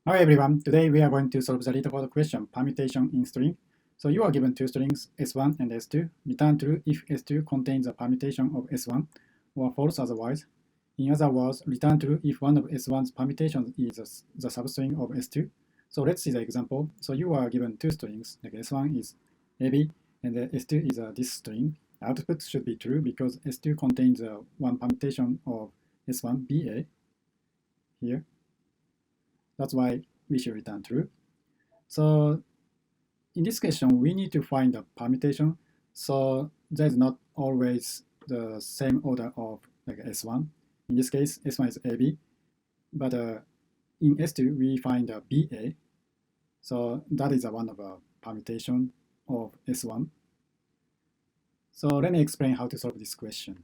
Hi everyone, today we are going to solve the LeetCode question, permutation in string. So you are given two strings, s1 and s2. Return true if s2 contains a permutation of s1, or false otherwise. In other words, return true if one of s1's permutations is the substring of s2. So let's see the example. So you are given two strings, like s1 is ab, and s2 is this string. Output should be true because s2 contains one permutation of s1 ba here. That's why we should return true. So in this question, we need to find the permutation. So there's not always the same order of like S1. In this case, S1 is AB, but in S2, we find BA. So that is one of a permutation of S1. So let me explain how to solve this question.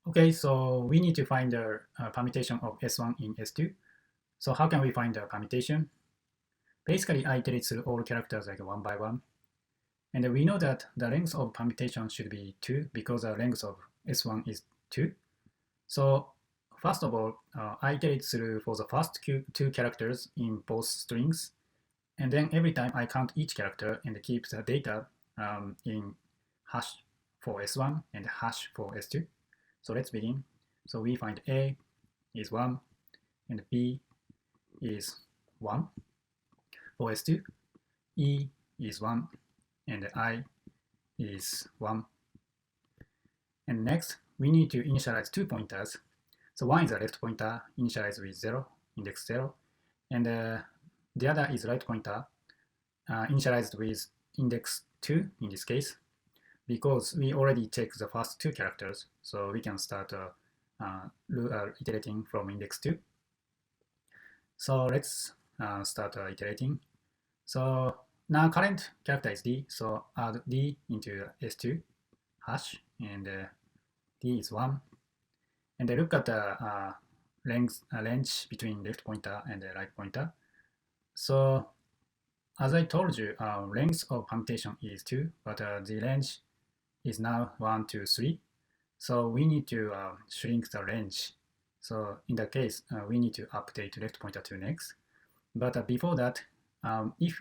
Okay, so we need to find the permutation of S1 in S2. So how can we find the permutation? Basically, I iterate through all characters like one by one. And we know that the length of permutation should be 2 because the length of S1 is 2. So first of all, I iterate through for the first two characters in both strings. And then every time I count each character and keep the data in hash for S1 and hash for S2. So let's begin. So we find A is 1 and B is 1. For S2, E is 1 and I is 1. And next, we need to initialize two pointers. So one is a left pointer, initialized with 0, index 0. And the other is right pointer, initialized with index 2 in this case, because we already checked the first two characters. So we can start iterating from index 2. So let's start iterating. So now current character is D, so add D into S2 hash, and D is 1. And look at the range between left pointer and the right pointer. So as I told you, length of permutation is 2, but the range is now 1, 2, 3. So we need to shrink the range. So in that case, we need to update left pointer to next. But before that, if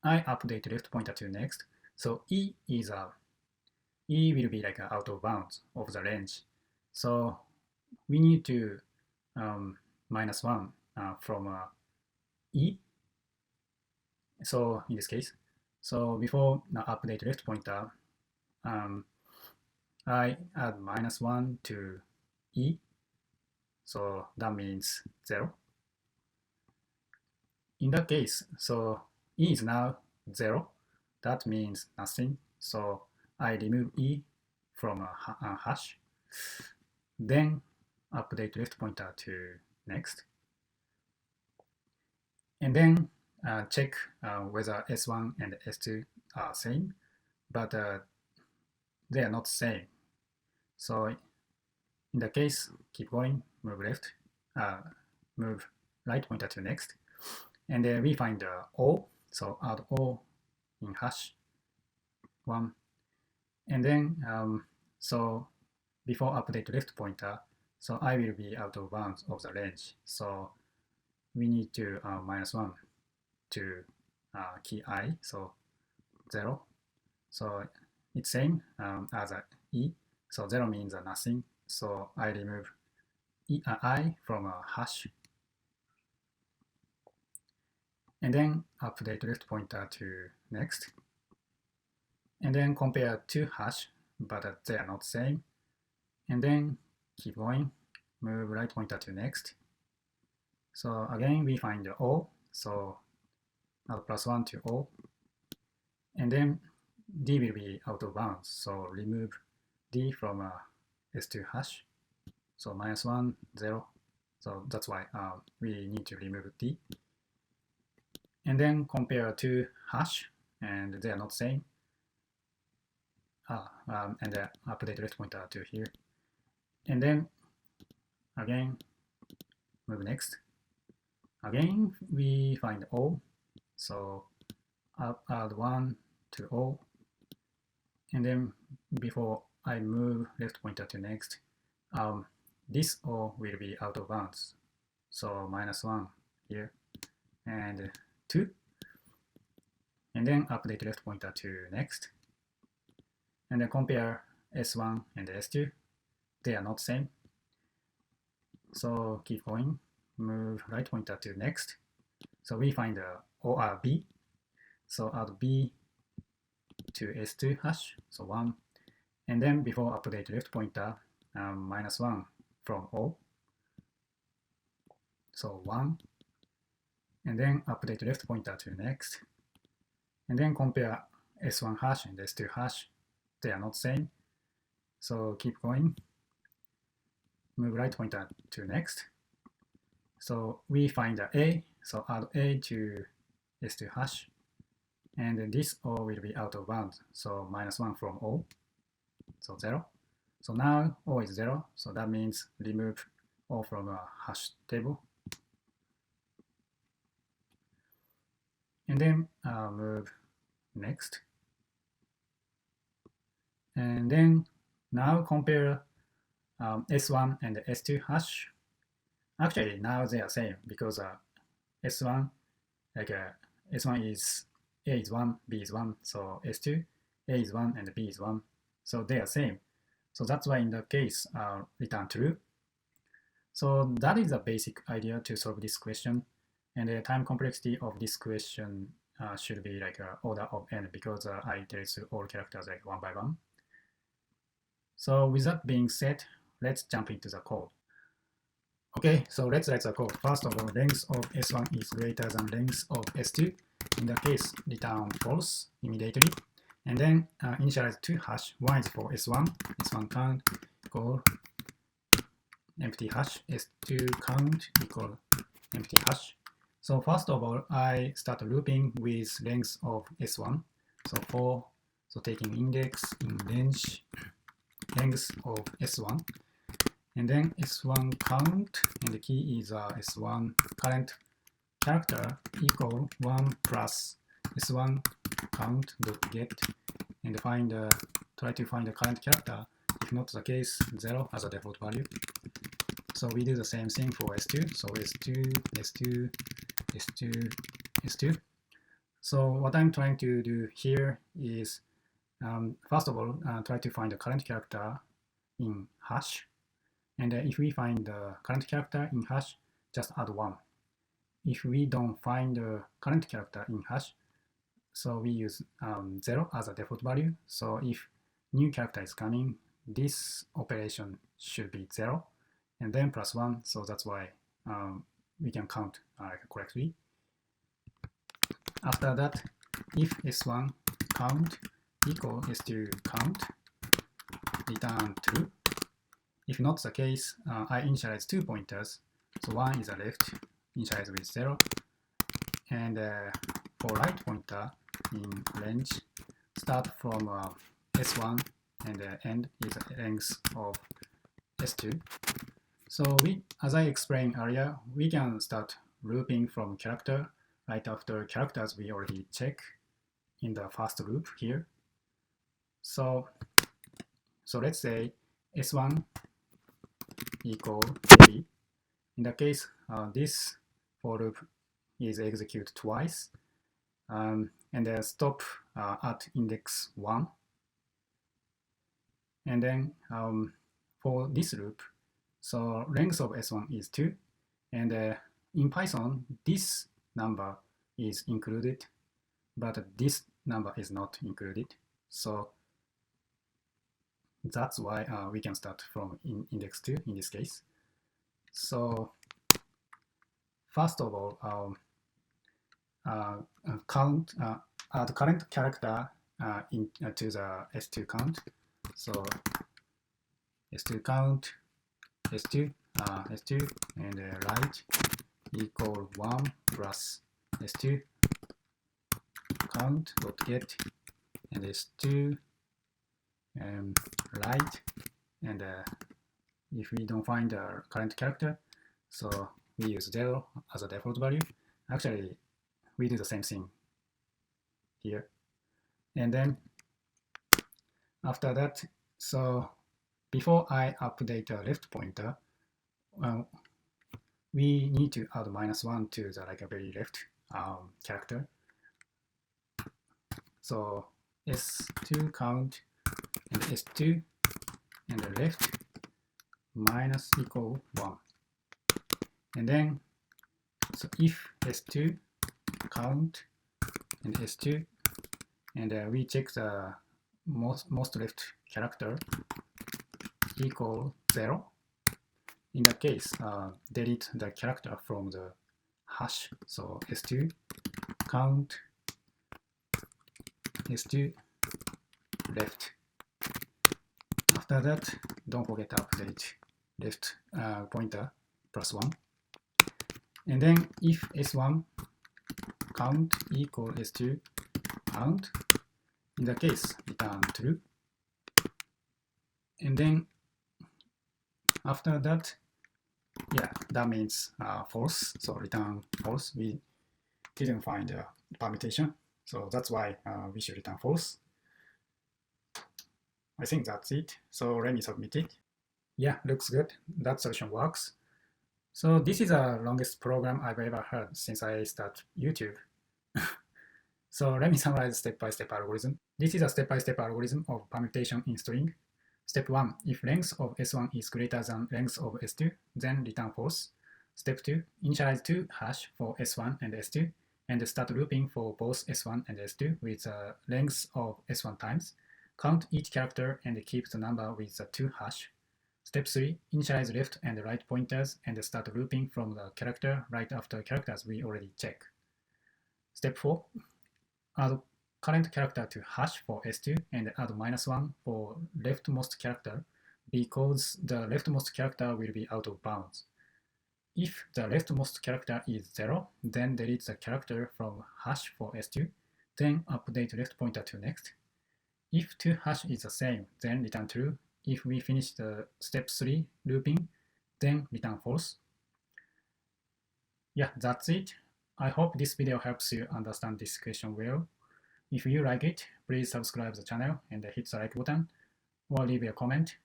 I update left pointer to next, so E will be like out of bounds of the range. So we need to minus 1 from E. So in this case, so before update left pointer, I add minus 1 to E. So that means 0. In that case, so E is now 0. That means nothing. So I remove E from a hash. Then update left pointer to next. And then check whether S1 and S2 are same, but they are not same. So in the case, keep going, move left, move right pointer to next. And then we find O, so add O in hash 1. And then, so before update left pointer, so I will be out of bounds of the range. So we need to minus 1 to key I, so 0. So it's same as E, so 0 means nothing. So I remove I from a hash. And then update left pointer to next. And then compare two hash, but they are not same. And then keep going, move right pointer to next. So again, we find the O, so add plus 1 to O. And then D will be out of bounds, so remove D from S2 hash. So minus 1, 0. So that's why we need to remove D. And then compare two hash, and they are not same. And update left pointer to here. And then again, move next. Again, we find O, so add 1 to O. And then before I move left pointer to next, this O will be out of bounds, so minus 1 here. and 2, and then update left pointer to next, and then compare S1 and S2. They are not same. So keep going, move right pointer to next. So we find OR B. So add B to S2 hash, so 1. And then before update left pointer, -1 from O. So 1. And then update left pointer to next. And then compare S1 hash and S2 hash. They are not same. So keep going. Move right pointer to next. So we find A. So add A to S2 hash. And this O will be out of bounds. So -1 from O. So 0. So now O is 0. So that means remove O from a hash table. And then move next. And then now compare S1 and S2 hash. Actually, now they are same because S1, S1 is A is 1, B is 1. So S2, A is 1 and B is 1. So they are same. So that's why in the case return true. So that is a basic idea to solve this question. And the time complexity of this question should be like order of n because I trace all characters like one by one. So with that being said, let's jump into the code. Okay, so let's write the code. First of all, length of S1 is greater than length of S2. In the case, return false immediately. And then initialize 2 hash. 1 is for S1. S1 count equal empty hash. S2 count equal empty hash. So first of all, I start looping with length of S1. So taking index in range length of S1. And then S1 count, and the key is S1 current character equal 1 plus S1 count dot get, and try to find the current character. If not the case, 0 as a default value. So we do the same thing for S2. So S2, S2, S2, S2. So what I'm trying to do here is, first of all, try to find the current character in hash. And if we find the current character in hash, just add 1. If we don't find the current character in hash, so we use 0 as a default value. So if new character is coming, this operation should be 0, and then plus 1. So that's why we can count correctly. After that, if S1 count equal S2 count, return true. If not the case, I initialize 2 pointers. So 1 is a left, initialize with 0. And for right pointer in range, start from S1 and end is length of S2. So as I explained earlier, we can start looping from character right after characters we already check in the first loop here. So let's say S1 equal AB. In the case, this for loop is executed twice, and then stop at index 1. And then for this loop, so length of S1 is 2, and in Python, this number is included, but this number is not included. So that's why we can start from index 2 in this case. So first of all, count add current character to the S2 count. So S2 count S2 S2 and right equal 1 plus S2 count dot get, and S2 right, and if we don't find the current character, so we use 0 as a default value. Actually, we do the same thing here. And then after that, so before I update the left pointer, we need to add -1 to the very left. character. So S2 count and S2 and the left minus equal 1. And then, so if S2 count and S2, and we check the most left character equal 0. In that case, delete the character from the hash. So S2 count S2 left. After that, don't forget to update left pointer +1. And then if S1 count equal S2 count, in the case, return true. And then after that, yeah, that means false. So return false. We didn't find a permutation. So that's why we should return false. I think that's it. So let me submit it. Yeah, looks good. That solution works. So this is the longest program I've ever heard since I started YouTube. So let me summarize step-by-step algorithm. This is a step-by-step algorithm of permutation in string. Step 1, if length of S1 is greater than length of S2, then return false. Step 2, initialize 2 hash for S1 and S2, and start looping for both S1 and S2 with the length of S1 times. Count each character and keep the number with the 2 hash. Step 3, initialize left and right pointers and start looping from the character right after characters we already check. Step 4, add current character to hash for S2 and add -1 for leftmost character because the leftmost character will be out of bounds. If the leftmost character is 0, then delete the character from hash for S2, then update left pointer to next. If 2 hash is the same, then return true. If we finish the step 3 looping, then return false. Yeah, that's it. I hope this video helps you understand this question well. If you like it, please subscribe to the channel and hit the like button or leave a comment.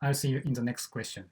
I'll see you in the next question.